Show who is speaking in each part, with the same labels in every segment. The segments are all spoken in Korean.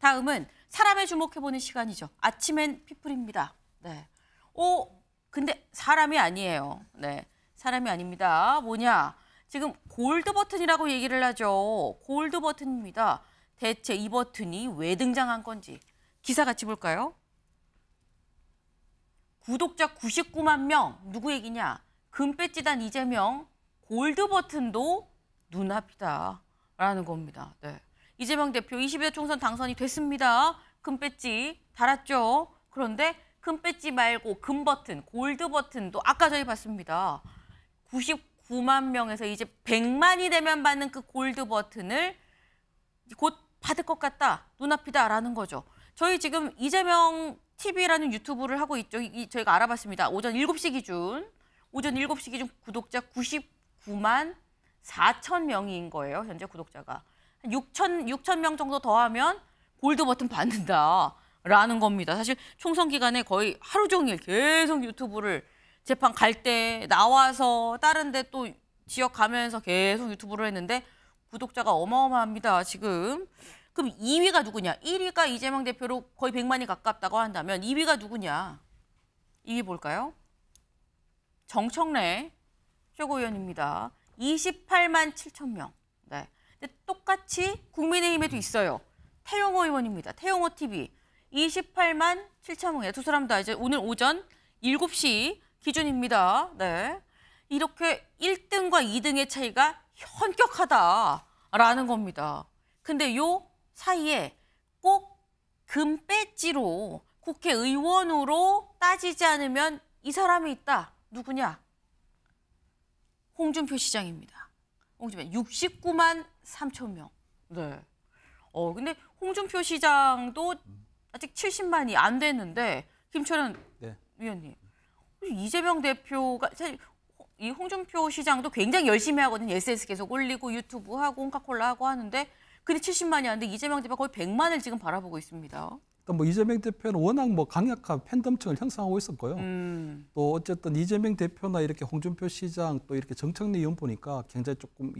Speaker 1: 다음은 사람에 주목해보는 시간이죠. 아침엔 피플입니다. 네. 근데 사람이 아니에요. 네. 사람이 아닙니다. 뭐냐? 지금 골드 버튼이라고 얘기를 하죠. 골드 버튼입니다. 대체 이 버튼이 왜 등장한 건지 기사 같이 볼까요? 구독자 99만 명, 누구 얘기냐? 금배지단 이재명, 골드 버튼도 눈앞이다 라는 겁니다. 네. 이재명 대표 22대 총선 당선이 됐습니다. 금배지 달았죠. 그런데 금배지 말고 금버튼, 골드 버튼도 아까 저희 봤습니다. 99만 명에서 이제 100만이 되면 받는 그 골드 버튼을 곧 받을 것 같다, 눈앞이다라는 거죠. 저희 지금 이재명 TV라는 유튜브를 하고 있죠. 저희가 알아봤습니다. 오전 7시 기준, 구독자 99만 4천 명인 거예요. 현재 구독자가. 6천 명 정도 더하면 골드 버튼 받는다라는 겁니다. 사실 총선 기간에 거의 하루 종일 계속 유튜브를 재판 갈 때 나와서 다른 데 또 지역 가면서 계속 유튜브를 했는데 구독자가 어마어마합니다, 지금. 그럼 2위가 누구냐? 1위가 이재명 대표로 거의 100만이 가깝다고 한다면 2위가 누구냐? 2위 볼까요? 정청래 최고위원입니다. 28만 7천 명. 네. 근데 똑같이 국민의힘에도 있어요. 태영호 의원입니다. 태영호 TV. 28만 7천 명이에요. 두 사람 다 이제 오늘 오전 7시 기준입니다. 네. 이렇게 1등과 2등의 차이가 현격하다라는 겁니다. 근데 요 사이에 꼭 금배지로 국회의원으로 따지지 않으면 이 사람이 있다. 누구냐? 홍준표 시장입니다. 홍준표 69만 3천 명. 네. 근데 홍준표 시장도 아직 70만이 안 됐는데 김철현
Speaker 2: 네.
Speaker 1: 위원님, 이재명 대표가 사실 이 홍준표 시장도 굉장히 열심히 하거든요. SNS 계속 올리고 유튜브 하고 홍카콜라 하고 하는데 근데 70만이 안 돼. 이재명 대표가 거의 100만을 지금 바라보고 있습니다.
Speaker 2: 뭐 이재명 대표는 워낙 뭐 강력한 팬덤층을 형성하고 있었고요. 또 어쨌든 이재명 대표나 이렇게 홍준표 시장 또 이렇게 정청래 의원 보니까 굉장히 조금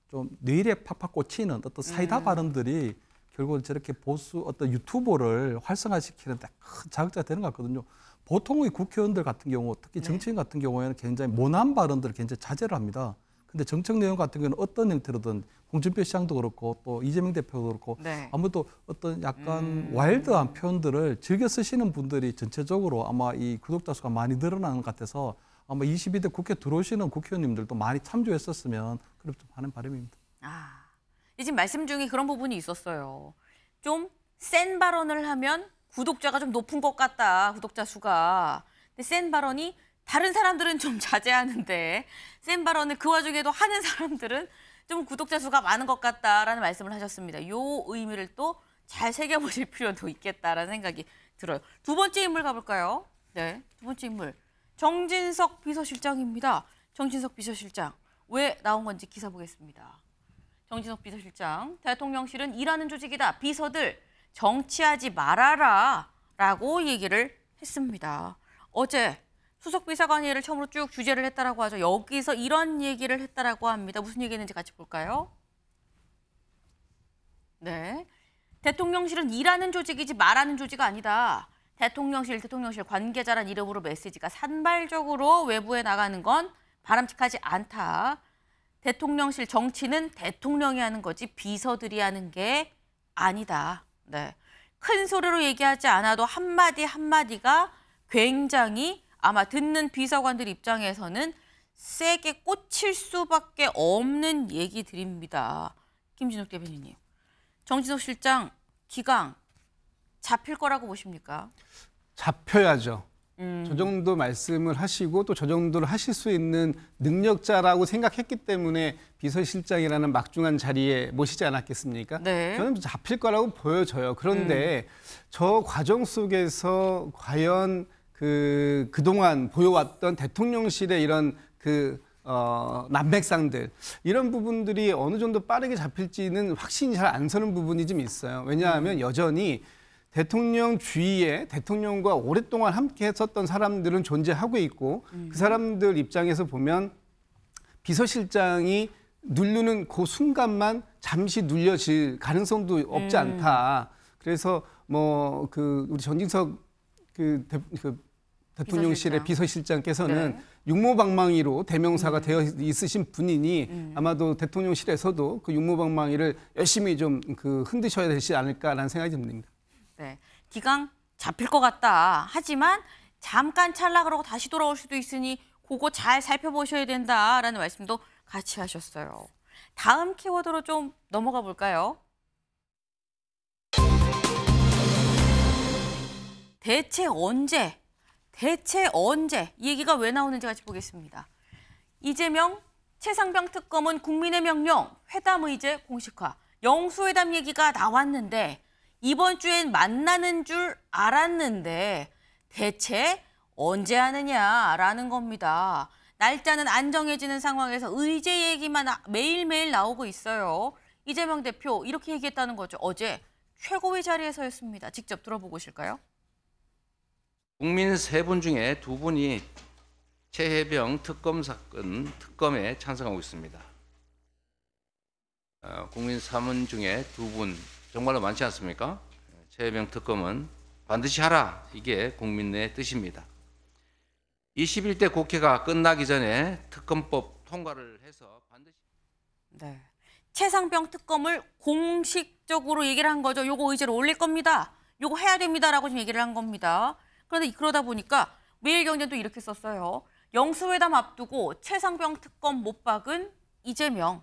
Speaker 2: 좀 뇌리에 팍팍 꽂히는 어떤 사이다 발언들이 결국은 저렇게 보수 어떤 유튜버를 활성화시키는 데 큰 자극제가 되는 것 같거든요. 보통의 국회의원들 같은 경우, 특히 정치인 같은 경우에는 굉장히 모난 발언들을 굉장히 자제를 합니다. 근데 정청래 의원 같은 경우는 어떤 형태로든 홍준표 시장도 그렇고 또 이재명 대표도 그렇고 아무래도 어떤 약간 와일드한 표현들을 즐겨 쓰시는 분들이 전체적으로 아마 이 구독자 수가 많이 늘어나는 것 같아서 아마 22대 국회 들어오시는 국회의원님들도 많이 참조했었으면 그렇게 좀 하는 바람입니다.
Speaker 1: 지금 말씀 중에 그런 부분이 있었어요. 좀 센 발언을 하면 구독자가 좀 높은 것 같다, 구독자 수가. 근데 센 발언이 다른 사람들은 좀 자제하는데 센 발언을 그 와중에도 하는 사람들은 좀 구독자 수가 많은 것 같다라는 말씀을 하셨습니다. 이 의미를 또 잘 새겨보실 필요도 있겠다라는 생각이 들어요. 두 번째 인물 가볼까요? 네, 두 번째 인물. 정진석 비서실장입니다. 정진석 비서실장. 왜 나온 건지 기사 보겠습니다. 정진석 비서실장. 대통령실은 일하는 조직이다. 비서들 정치하지 말아라 라고 얘기를 했습니다. 어제 수석비서관회의를 처음으로 쭉 주재를 했다라고 하죠. 여기서 이런 얘기를 했다라고 합니다. 무슨 얘기했는지 같이 볼까요? 네, 대통령실은 일하는 조직이지 말하는 조직이 아니다. 대통령실 관계자란 이름으로 메시지가 산발적으로 외부에 나가는 건 바람직하지 않다. 대통령실 정치는 대통령이 하는 거지 비서들이 하는 게 아니다. 네, 큰 소리로 얘기하지 않아도 한마디 한마디가 굉장히 아마 듣는 비서관들 입장에서는 세게 꽂힐 수밖에 없는 얘기들입니다. 김진욱 대변인님, 정진석 실장 기강 잡힐 거라고 보십니까?
Speaker 3: 잡혀야죠. 저 정도 말씀을 하시고 또 저 정도를 하실 수 있는 능력자라고 생각했기 때문에 비서실장이라는 막중한 자리에 모시지 않았겠습니까?
Speaker 1: 네.
Speaker 3: 저는 잡힐 거라고 보여져요. 그런데 저 과정 속에서 과연 그동안 보여왔던 대통령실의 이런 난맥상들 이런 부분들이 어느 정도 빠르게 잡힐지는 확신이 잘 안 서는 부분이 좀 있어요. 왜냐하면 여전히 대통령 주위에 대통령과 오랫동안 함께 했었던 사람들은 존재하고 있고 그 사람들 입장에서 보면 비서실장이 누르는 그 순간만 잠시 눌려질 가능성도 없지 않다. 그래서 뭐 우리 전진석 대통령실의 비서실장께서는
Speaker 1: 네.
Speaker 3: 육모방망이로 대명사가 되어 있으신 분이니 아마도 대통령실에서도 그 육모방망이를 열심히 좀 흔드셔야 되지 않을까라는 생각이 듭니다.
Speaker 1: 네, 기강 잡힐 것 같다. 하지만 잠깐 찰나 그러고 다시 돌아올 수도 있으니 그거 잘 살펴보셔야 된다라는 말씀도 같이 하셨어요. 다음 키워드로 좀 넘어가 볼까요? 대체 언제? 이 얘기가 왜 나오는지 같이 보겠습니다. 이재명, 최상병 특검은 국민의 명령, 회담 의제 공식화, 영수회담 얘기가 나왔는데 이번 주엔 만나는 줄 알았는데 대체 언제 하느냐라는 겁니다. 날짜는 안 정해지는 상황에서 의제 얘기만 매일매일 나오고 있어요. 이재명 대표 이렇게 얘기했다는 거죠. 어제 최고위 자리에서였습니다. 직접 들어보고 오실까요?
Speaker 4: 국민 3분 중에 2분이 최혜병 특검 사건 특검에 찬성하고 있습니다. 국민 3분 중에 2분 정말로 많지 않습니까? 최혜병 특검은 반드시 하라. 이게 국민의 뜻입니다. 21대 국회가 끝나기 전에 특검법 통과를 해서 반드시.
Speaker 1: 네. 최상병 특검을 공식적으로 얘기를 한 거죠. 요거 의제로 올릴 겁니다. 요거 해야 됩니다라고 지금 얘기를 한 겁니다. 그런데 그러다 보니까 매일경제도 이렇게 썼어요. 영수회담 앞두고 최상병 특검 못 박은 이재명.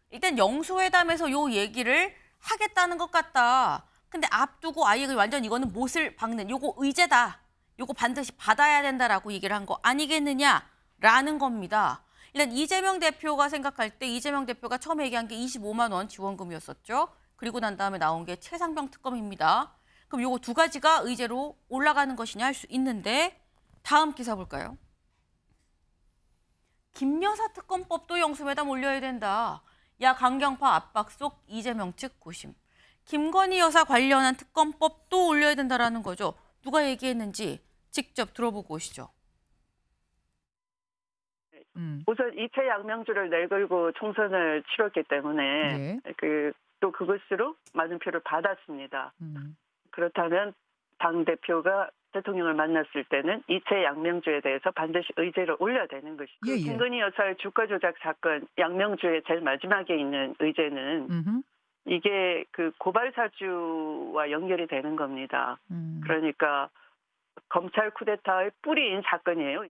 Speaker 1: 일단 영수회담에서 요 얘기를 하겠다는 것 같다. 근데 앞두고 아예 완전 이거는 못을 박는 요거 의제다. 요거 반드시 받아야 된다라고 얘기를 한 거 아니겠느냐라는 겁니다. 일단 이재명 대표가 생각할 때 이재명 대표가 처음에 얘기한 게 25만 원 지원금이었었죠. 그리고 난 다음에 나온 게 최상병 특검입니다. 그럼 요거 두 가지가 의제로 올라가는 것이냐 할 수 있는데 다음 기사 볼까요? 김여사 특검법도 영수회담 올려야 된다. 야 강경파 압박 속 이재명 측 고심. 김건희 여사 관련한 특검법도 올려야 된다라는 거죠. 누가 얘기했는지 직접 들어보고 오시죠.
Speaker 5: 우선 이채 양명주를 내걸고 총선을 치렀기 때문에
Speaker 6: 네.
Speaker 5: 또 그것으로 많은 표를 받았습니다. 그렇다면 당대표가 대통령을 만났을 때는 이채 양명주에 대해서 반드시 의제를 올려야 되는 것이고
Speaker 6: 예, 예.
Speaker 5: 김건희 여사의 주가 조작 사건 양명주의 제일 마지막에 있는 의제는 이게 고발 사주와 연결이 되는 겁니다. 그러니까 검찰 쿠데타의 뿌리인 사건이에요.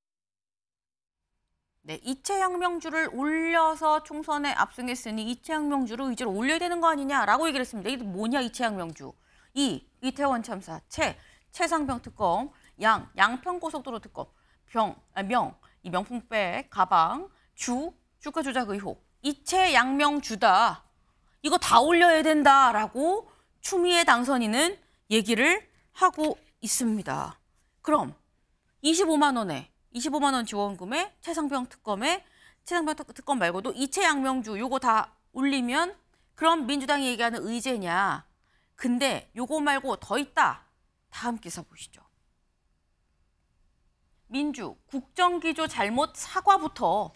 Speaker 1: 네, 이채양명주를 올려서 총선에 압승했으니 이채양명주를 의제로 올려야 되는 거 아니냐라고 얘기를 했습니다. 이게 뭐냐 이채양명주. 이태원 참사, 최상병 특검, 양평고속도로 특검, 이 명품백, 가방, 주가 조작 의혹, 이채양명주다. 이거 다 올려야 된다라고 추미애 당선인은 얘기를 하고 있습니다. 그럼 25만 원 지원금에 최상병 특검 말고도 이채양명주 요거 다 올리면 그럼 민주당이 얘기하는 의제냐. 근데 요거 말고 더 있다. 다음 기사 보시죠. 민주 국정기조 잘못 사과부터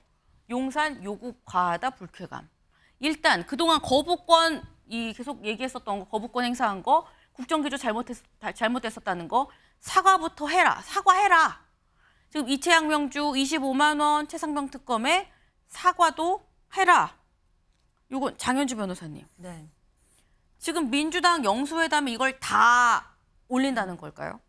Speaker 1: 용산 요구 과하다 불쾌감. 일단 그동안 거부권 계속 얘기했었던 거 거부권 행사한 거 국정기조 잘못됐었다는 거 사과부터 해라. 사과해라. 지금 이채양명주 25만 원 최상병 특검에 사과도 해라. 요건 장현주 변호사님.
Speaker 7: 네.
Speaker 1: 지금 민주당 영수회담에 이걸 다 올린다는 걸까요?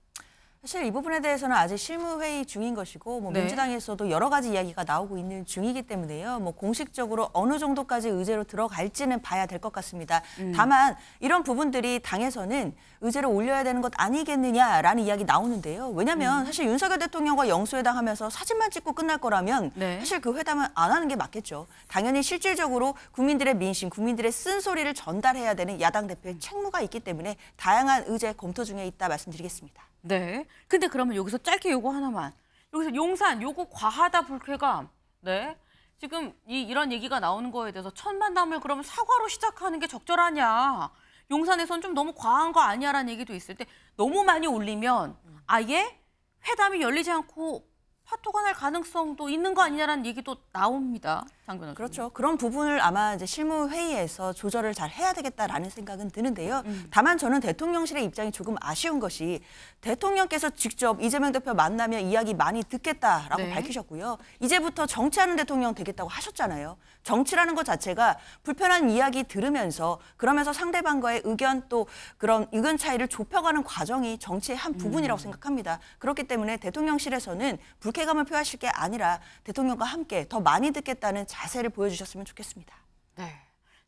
Speaker 7: 사실 이 부분에 대해서는 아직 실무회의 중인 것이고
Speaker 1: 네.
Speaker 7: 민주당에서도 여러 가지 이야기가 나오고 있는 중이기 때문에요. 공식적으로 어느 정도까지 의제로 들어갈지는 봐야 될 것 같습니다. 다만 이런 부분들이 당에서는 의제로 올려야 되는 것 아니겠느냐라는 이야기 나오는데요. 왜냐하면 사실 윤석열 대통령과 영수회담 하면서 사진만 찍고 끝날 거라면
Speaker 1: 네.
Speaker 7: 사실 그 회담은 안 하는 게 맞겠죠. 당연히 실질적으로 국민들의 민심, 국민들의 쓴소리를 전달해야 되는 야당 대표의 책무가 있기 때문에 다양한 의제 검토 중에 있다 말씀드리겠습니다.
Speaker 1: 네. 근데 그러면 여기서 짧게 요거 하나만. 여기서 용산 요거 과하다 불쾌감. 네. 지금 이런 얘기가 나오는 거에 대해서 천만담을 그러면 사과로 시작하는 게 적절하냐. 용산에선 좀 너무 과한 거 아니야라는 얘기도 있을 때 너무 많이 올리면 아예 회담이 열리지 않고 파토가 날 가능성도 있는 거 아니냐라는 얘기도 나옵니다. 장 변호사님.
Speaker 7: 그렇죠. 그런 부분을 아마 이제 실무회의에서 조절을 잘 해야 되겠다라는 생각은 드는데요. 다만 저는 대통령실의 입장이 조금 아쉬운 것이 대통령께서 직접 이재명 대표 만나면 이야기 많이 듣겠다라고
Speaker 1: 네.
Speaker 7: 밝히셨고요. 이제부터 정치하는 대통령 되겠다고 하셨잖아요. 정치라는 것 자체가 불편한 이야기 들으면서 그러면서 상대방과의 의견 또 그런 의견 차이를 좁혀가는 과정이 정치의 한 부분이라고 생각합니다. 그렇기 때문에 대통령실에서는 불쾌감을 표하실 게 아니라 대통령과 함께 더 많이 듣겠다는 자세를 보여주셨으면 좋겠습니다.
Speaker 1: 네.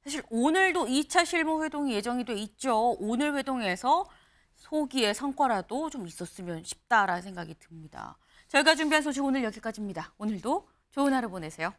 Speaker 1: 사실 오늘도 2차 실무회동이 예정이 돼 있죠. 오늘 회동에서 소기의 성과라도 좀 있었으면 싶다라는 생각이 듭니다. 저희가 준비한 소식 오늘 여기까지입니다. 오늘도 좋은 하루 보내세요.